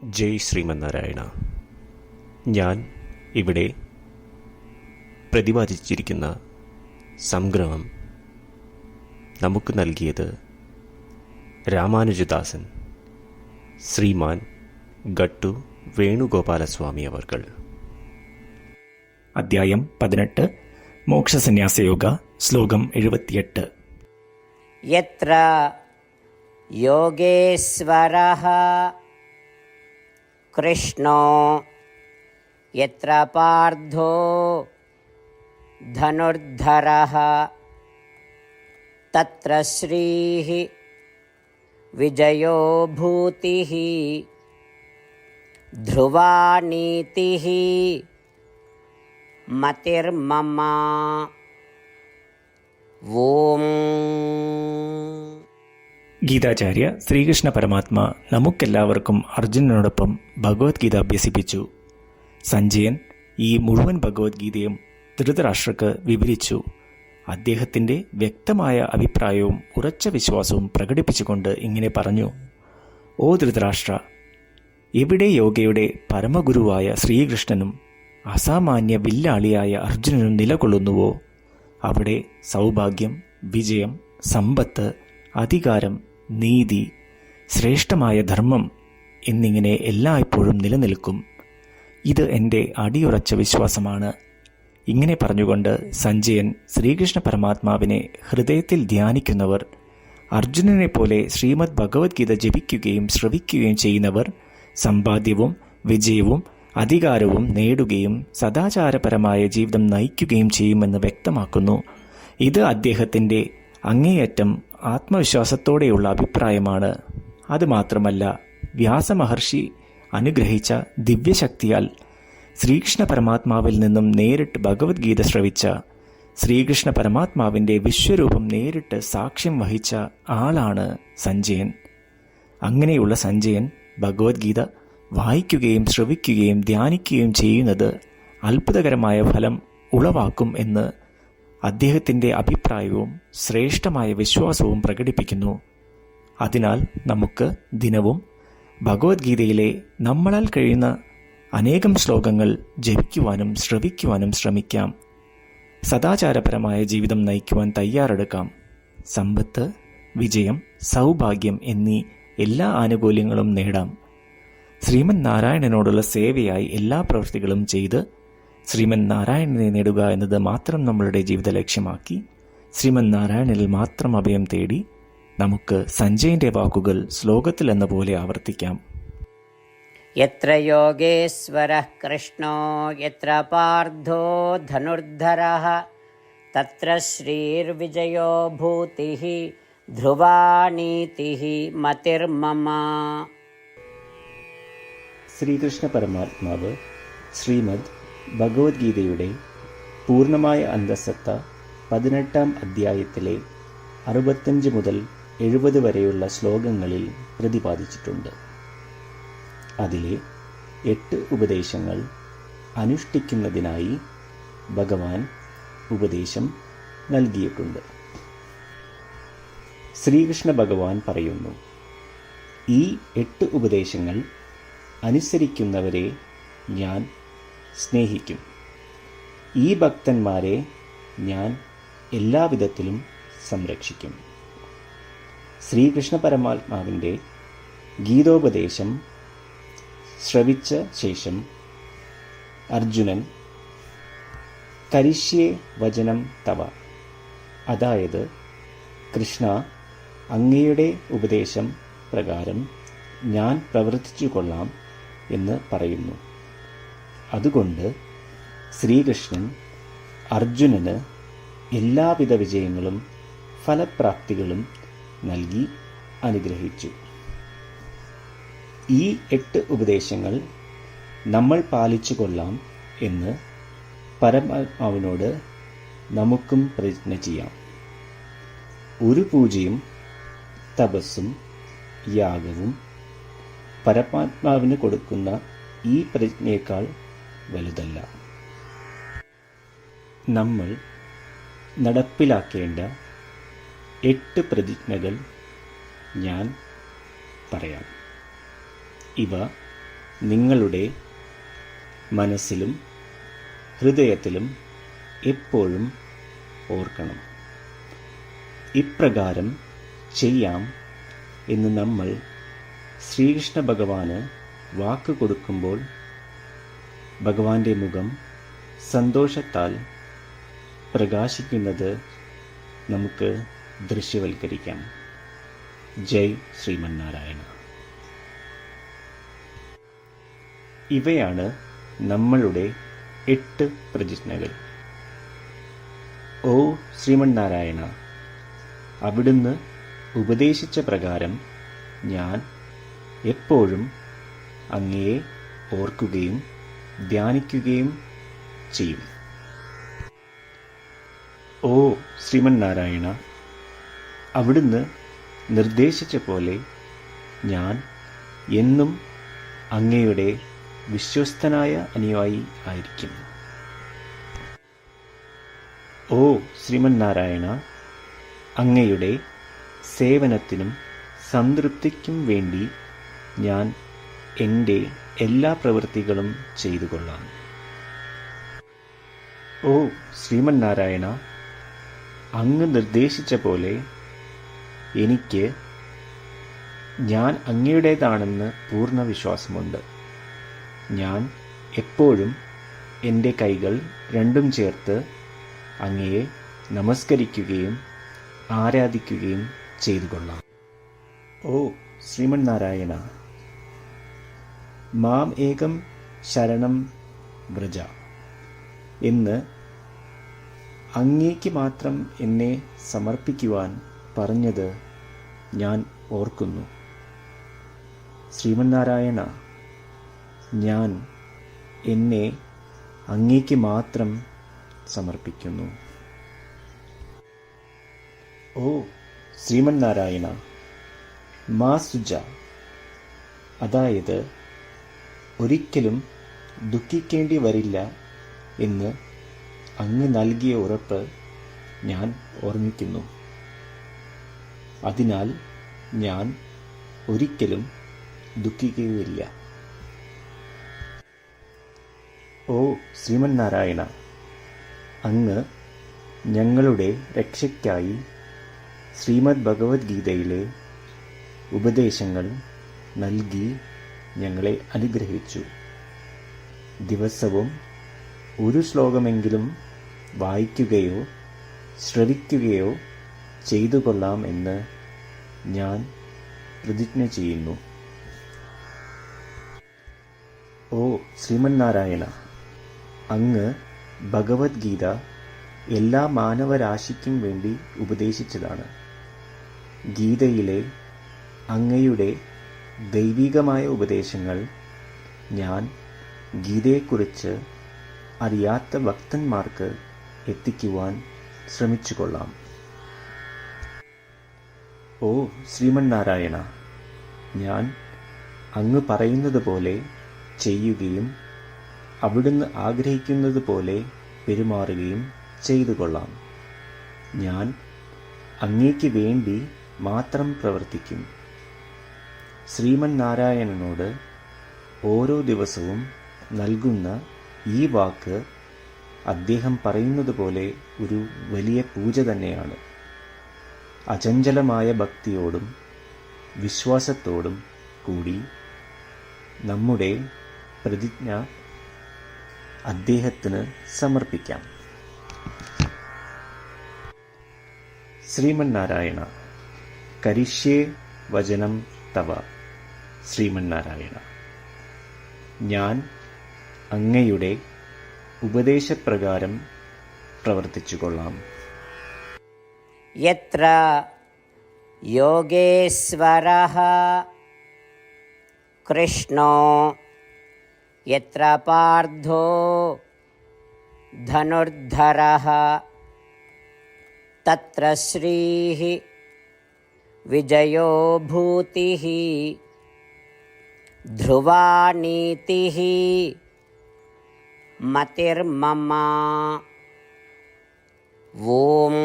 ജയ് ശ്രീമന്നാരായണ. ഞാൻ ഇവിടെ പ്രതിപാദിച്ചിരിക്കുന്ന സംഗ്രഹം നമുക്ക് നൽകിയത് രാമാനുജദാസൻ ശ്രീമാൻ ഗട്ടു വേണുഗോപാലസ്വാമി അവർകൾ. അധ്യായം 18 മോക്ഷസന്യാസയോഗ. ശ്ലോകം 78. യത്ര യോഗേശ്വരഃ കൃഷ്ണോ യത്ര പാർത്ഥോ ധനുർധരഃ തത്ര ശ്രീഃ വിജയോ ഭൂതിഃ ധ്രുവാ നീതിഃ മതിർമമ. ഓം. ഗീതാചാര്യ ശ്രീകൃഷ്ണ പരമാത്മ നമുക്കെല്ലാവർക്കും അർജുനനോടൊപ്പം ഭഗവത്ഗീത അഭ്യസിപ്പിച്ചു. സഞ്ജയൻ ഈ മുഴുവൻ ഭഗവത്ഗീതയും ധൃതരാഷ്ട്രക്ക് വിവരിച്ചു. അദ്ദേഹത്തിൻ്റെ വ്യക്തമായ അഭിപ്രായവും ഉറച്ച വിശ്വാസവും പ്രകടിപ്പിച്ചുകൊണ്ട് ഇങ്ങനെ പറഞ്ഞു: ഓ ധൃതരാഷ്ട്ര, എവിടെ യോഗയുടെ പരമഗുരുവായ ശ്രീകൃഷ്ണനും അസാമാന്യ വില്ലാളിയായ അർജുനനും നിലകൊള്ളുന്നുവോ അവിടെ സൗഭാഗ്യം, വിജയം, സമ്പത്ത്, അധികാരം, നീതി, ശ്രേഷ്ഠമായ ധർമ്മം എന്നിങ്ങനെ എല്ലായ്പ്പോഴും നിലനിൽക്കും. ഇത് എൻ്റെ അടിയുറച്ച വിശ്വാസമാണ്. ഇങ്ങനെ പറഞ്ഞുകൊണ്ട് സഞ്ജയൻ ശ്രീകൃഷ്ണ പരമാത്മാവിനെ ഹൃദയത്തിൽ ധ്യാനിക്കുന്നവർ, അർജുനനെ പോലെ ശ്രീമദ് ഭഗവത്ഗീത ജപിക്കുകയും ശ്രവിക്കുകയും ചെയ്യുന്നവർ സമ്പാദ്യവും വിജയവും അധികാരവും നേടുകയും സദാചാരപരമായ ജീവിതം നയിക്കുകയും ചെയ്യുമെന്ന് വ്യക്തമാക്കുന്നു. ഇത് അദ്ദേഹത്തിൻ്റെ അങ്ങേയറ്റം ആത്മവിശ്വാസത്തോടെയുള്ള അഭിപ്രായമാണ്. അതുമാത്രമല്ല, വ്യാസമഹർഷി അനുഗ്രഹിച്ച ദിവ്യശക്തിയാൽ ശ്രീകൃഷ്ണ പരമാത്മാവിൽ നിന്നും നേരിട്ട് ഭഗവത്ഗീത ശ്രവിച്ച, ശ്രീകൃഷ്ണ പരമാത്മാവിൻ്റെ വിശ്വരൂപം നേരിട്ട് സാക്ഷ്യം വഹിച്ച ആളാണ് സഞ്ജയൻ. അങ്ങനെയുള്ള സഞ്ജയൻ ഭഗവത്ഗീത വായിക്കുകയും ശ്രവിക്കുകയും ധ്യാനിക്കുകയും ചെയ്യുന്നത് അത്ഭുതകരമായ ഫലം ഉളവാക്കും എന്ന് അദ്ദേഹത്തിൻ്റെ അഭിപ്രായവും ശ്രേഷ്ഠമായ വിശ്വാസവും പ്രകടിപ്പിക്കുന്നു. അതിനാൽ നമുക്ക് ദിനവും ഭഗവത്ഗീതയിലെ നമ്മളാൽ കഴിയുന്ന അനേകം ശ്ലോകങ്ങൾ ജപിക്കുവാനും ശ്രവിക്കുവാനും ശ്രമിക്കാം. സദാചാരപരമായ ജീവിതം നയിക്കുവാൻ തയ്യാറെടുക്കാം. സമ്പത്ത്, വിജയം, സൗഭാഗ്യം എന്നീ എല്ലാ ആനുകൂല്യങ്ങളും നേടാം. ശ്രീമൻ നാരായണനോടുള്ള സേവയായി എല്ലാ പ്രവൃത്തികളും ചെയ്ത് ശ്രീമൻ നാരായണനെ നേടുക എന്നത് മാത്രം നമ്മളുടെ ജീവിത ലക്ഷ്യമാക്കി ശ്രീമൻ നാരായണനിൽ മാത്രം അഭയം തേടി നമുക്ക് സഞ്ജയന്റെ വാക്കുകൾ ശ്ലോകത്തിൽ എന്ന പോലെ ആവർത്തിക്കാം. യത്ര യോഗേശ്വരഃ കൃഷ്ണോ യത്ര പാർത്ഥോ ധനുർധരഃ തത്ര ശ്രീർവിജയോ ഭൂതിഃ ധ്രുവാ നീതിഃ മതിർമമ. ശ്രീകൃഷ്ണ പരമാത്മാവ് ശ്രീമദ് ഭഗവത്ഗീതയുടെ പൂർണ്ണമായ അന്തസത്ത 18-ാം അധ്യായത്തിലെ 65 മുതൽ 70 വരെയുള്ള ശ്ലോകങ്ങളിൽ പ്രതിപാദിച്ചിട്ടുണ്ട്. അതിലെ 8 ഉപദേശങ്ങൾ അനുഷ്ഠിക്കുന്നതിനായി ഭഗവാൻ ഉപദേശം നൽകിയിട്ടുണ്ട്. ശ്രീകൃഷ്ണ ഭഗവാൻ പറയുന്നു: ഈ 8 ഉപദേശങ്ങൾ അനുസരിക്കുന്നവരെ ഞാൻ സ്നേഹിക്കും. ഈ ഭക്തന്മാരെ ഞാൻ എല്ലാവിധത്തിലും സംരക്ഷിക്കും. ശ്രീകൃഷ്ണ പരമാത്മാവിൻ്റെ ഗീതോപദേശം ശ്രവിച്ച ശേഷം അർജുനൻ കരിഷ്യേ വചനം തവ, അതായത് കൃഷ്ണ, അങ്ങയുടെ ഉപദേശം പ്രകാരം ഞാൻ പ്രവർത്തിച്ചു കൊള്ളാം എന്ന് പറയുന്നു. അതുകൊണ്ട് ശ്രീകൃഷ്ണൻ അർജുനന് എല്ലാവിധ വിജയങ്ങളും ഫലപ്രാപ്തികളും നൽകി അനുഗ്രഹിച്ചു. ഈ 8 ഉപദേശങ്ങൾ നമ്മൾ പാലിച്ചു കൊള്ളാം എന്ന് പരമാത്മാവിനോട് നമുക്കും പ്രതിജ്ഞ ചെയ്യാം. ഒരു പൂജയും തപസ്സും യാഗവും പരമാത്മാവിന് കൊടുക്കുന്ന ഈ പ്രതിജ്ഞയേക്കാൾ വലുതല്ല. നമ്മൾ നടപ്പിലാക്കേണ്ട 8 പ്രതിജ്ഞകൾ ഞാൻ പറയാം. ഇവ നിങ്ങളുടെ മനസ്സിലും ഹൃദയത്തിലും എപ്പോഴും ഓർക്കണം. ഇപ്രകാരം ചെയ്യാം എന്ന് നമ്മൾ ശ്രീകൃഷ്ണ ഭഗവാന് വാക്ക് കൊടുക്കുമ്പോൾ ഭഗവാന്റെ മുഖം സന്തോഷത്താൽ പ്രകാശിക്കുന്നത് നമുക്ക് ദൃശ്യവൽക്കരിക്കാം. ജയ് ശ്രീമന്നാരായണ. ഇവയാണ് നമ്മളുടെ 8 പ്രതിജ്ഞകൾ. ഓ ശ്രീമന്നാരായണ, അവിടുന്ന് ഉപദേശിച്ച പ്രകാരം ഞാൻ എപ്പോഴും അങ്ങയെ ഓർക്കുകയും ധ്യാനിക്കുകയും ചെയ്യും. ഓ ശ്രീമന്നാരായണ, അവിടുന്ന് നിർദ്ദേശിച്ച പോലെ ഞാൻ എന്നും അങ്ങയുടെ വിശ്വസ്തനായ അനുയായി ആയിരിക്കും. ഓ ശ്രീമന്നാരായണ, അങ്ങയുടെ സേവനത്തിനും സംതൃപ്തിക്കും വേണ്ടി ഞാൻ എൻ്റെ എല്ലാ പ്രവൃത്തികളും ചെയ്തു കൊള്ളാം. ഓ ശ്രീമന്നാരായണ, അങ്ങ് നിർദ്ദേശിച്ച പോലെ എനിക്ക് ഞാൻ അങ്ങയുടേതാണെന്ന് പൂർണ്ണ വിശ്വാസമുണ്ട്. ഞാൻ എപ്പോഴും എൻ്റെ കൈകൾ രണ്ടും ചേർത്ത് അങ്ങയെ നമസ്കരിക്കുകയും ആരാധിക്കുകയും ചെയ്തു കൊള്ളാം. ഓ ശ്രീമന്നാരായണ, മാം ഏകം ശരണം വ്രജ എന്ന് അങ്ങേക്ക് മാത്രം എന്നെ സമർപ്പിക്കുവാൻ പറഞ്ഞത് ഞാൻ ഓർക്കുന്നു. ശ്രീമന്നാരായണ, ഞാൻ എന്നെ അങ്ങേക്ക് മാത്രം സമർപ്പിക്കുന്നു. ഓ ശ്രീമന്നാരായണ, മാ സുജ, അതായത് ഒരിക്കലും ദുഃഖിക്കേണ്ടി വരില്ല എന്ന് അങ്ങ് നൽകിയ ഉറപ്പ് ഞാൻ ഓർമ്മിക്കുന്നു. അതിനാൽ ഞാൻ ഒരിക്കലും ദുഃഖിക്കുകയില്ല. ഓ ശ്രീമന്നാരായണ, അങ്ങ് ഞങ്ങളുടെ രക്ഷയ്ക്കായി ശ്രീമദ് ഭഗവത്ഗീതയിലെ ഉപദേശങ്ങൾ നൽകി ഞങ്ങളെ അനുഗ്രഹിച്ചു. ദിവസവും ഒരു ശ്ലോകമെങ്കിലും വായിക്കുകയോ ശ്രവിക്കുകയോ ചെയ്തു കൊള്ളാം എന്ന് ഞാൻ പ്രതിജ്ഞ ചെയ്യുന്നു. ഓ ശ്രീമന്നാരായണ, അങ്ങ് ഭഗവത്ഗീത എല്ലാ മാനവരാശിക്കും വേണ്ടി ഉപദേശിച്ചതാണ്. ഗീതയിലെ അങ്ങയുടെ ദൈവികമായ ഉപദേശങ്ങൾ ഞാൻ ഗീതയെക്കുറിച്ച് അറിയാത്ത ഭക്തന്മാർക്ക് എത്തിക്കുവാൻ ശ്രമിച്ചുകൊള്ളാം. ഓ ശ്രീമന്നാരായണ, ഞാൻ അങ്ങ് പറയുന്നത് പോലെ ചെയ്യുകയും അവിടുന്ന് ആഗ്രഹിക്കുന്നത് പോലെ പെരുമാറുകയും ചെയ്തു കൊള്ളാം. ഞാൻ അങ്ങേക്ക് വേണ്ടി മാത്രം പ്രവർത്തിക്കും. ശ്രീമന്നാരായണനോട് ഓരോ ദിവസവും നൽകുന്ന ഈ വാക്ക് അദ്ദേഹം പറയുന്നത് പോലെ ഒരു വലിയ പൂജ തന്നെയാണ്. അചഞ്ചലമായ ഭക്തിയോടും വിശ്വാസത്തോടും കൂടി നമ്മുടെ പ്രതിജ്ഞ അദ്ദേഹത്തിന് സമർപ്പിക്കാം. ശ്രീമന്നാരായണ, കരിഷ്യേ വചനം തവ. ശ്രീമന്നാരായണ, ഞാൻ അങ്ങയുടെ ഉപദേശപ്രകാരം പ്രവർത്തിച്ചുകൊള്ളാം. യത്ര യോഗേശ്വരഃ കൃഷ്ണോ യത്ര പാർത്ഥോ ധനുർധരഃ തത്ര ശ്രീഃ വിജയോ ഭൂതിഃ ധ്രുവാ നീതിഃ മതിർമമ. ഓം.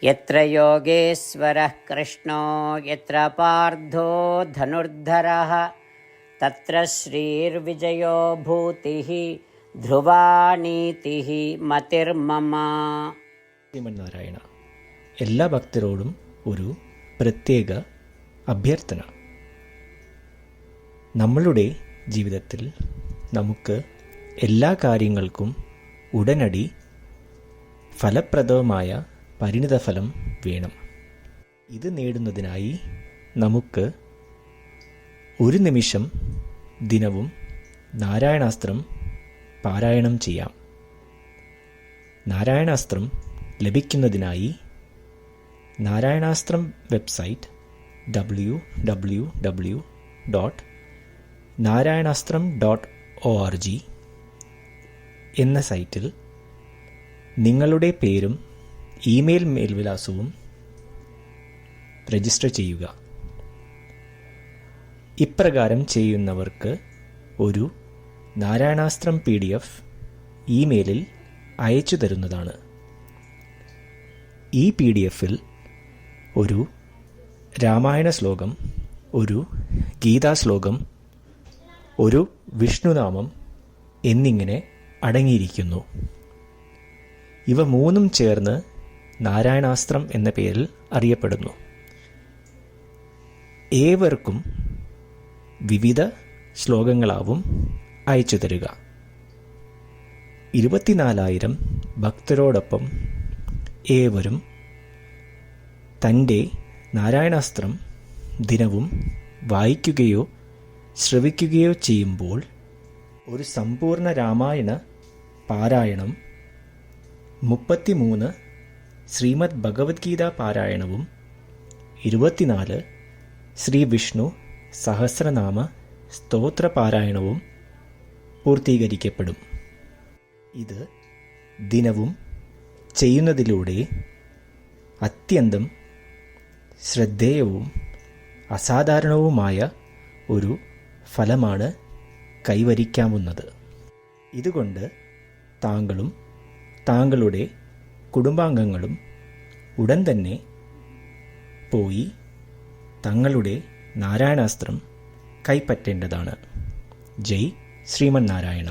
യത്ര യോഗേശ്വരഃ കൃഷ്ണോ യത്ര പാർത്ഥോ ധനുർധരഃ തത്ര ശ്രീർവിജയോ ഭൂതിഃ ധ്രുവാ നീതിഃ മതിർമമ. ശ്രീമന്നാരായണ, എല്ലാ ഭക്തരോടും ഒരു പ്രത്യേക അഭ്യർത്ഥന. നമ്മളുടെ ജീവിതത്തിൽ നമുക്ക് എല്ലാ കാര്യങ്ങൾക്കും ഉടനടി ഫലപ്രദമായ പരിണിതഫലം വേണം. ഇത് നേടുന്നതിനായി നമുക്ക് ഒരു നിമിഷം ദിനവും നാരായണാസ്ത്രം പാരായണം ചെയ്യാം. നാരായണാസ്ത്രം ലഭിക്കുന്നതിനായി നാരായണാസ്ത്രം വെബ്സൈറ്റ് www.narayanastram.org എന്ന സൈറ്റിൽ നിങ്ങളുടെ പേരും ഇമെയിൽ മേൽവിലാസവും രജിസ്റ്റർ ചെയ്യുക. ഇപ്രകാരം ചെയ്യുന്നവർക്ക് ഒരു നാരായണാസ്ത്രം PDF ഇമെയിലിൽ അയച്ചു തരുന്നതാണ്. ഈ PDF-ൽ ഒരു രാമായണ ശ്ലോകം, ഒരു ഗീതാശ്ലോകം, ഒരു വിഷ്ണുനാമം എന്നിങ്ങനെ അടങ്ങിയിരിക്കുന്നു. ഇവ മൂന്നും ചേർന്ന് നാരായണാസ്ത്രം എന്ന പേരിൽ അറിയപ്പെടുന്നു. ഏവർക്കും വിവിധ ശ്ലോകങ്ങളാവും അയച്ചു തരിക. 24,000 ഭക്തരോടൊപ്പം ഏവരും തൻ്റെ നാരായണാസ്ത്രം ദിനവും വായിക്കുകയോ ശ്രവിക്കുകയോ ചെയ്യുമ്പോൾ ഒരു സമ്പൂർണ്ണ രാമായണ പാരായണം, 33 ശ്രീമദ് ഭഗവത്ഗീത പാരായണവും 24 ശ്രീ വിഷ്ണു സഹസ്രനാമ സ്തോത്ര പാരായണവും പൂർത്തീകരിക്കപ്പെടും. ഇത് ദിനവും ചെയ്യുന്നതിലൂടെ അത്യന്തം ശ്രദ്ധേയവും അസാധാരണവുമായ ഒരു ഫലമാണ് കൈവരിക്കാവുന്നത്. ഇതുകൊണ്ട് താങ്കളും താങ്കളുടെ കുടുംബാംഗങ്ങളും ഉടൻ തന്നെ പോയി തങ്ങളുടെ നാരായണാസ്ത്രം കൈപ്പറ്റേണ്ടതാണ്. ജയ് ശ്രീമന്നാരായണ.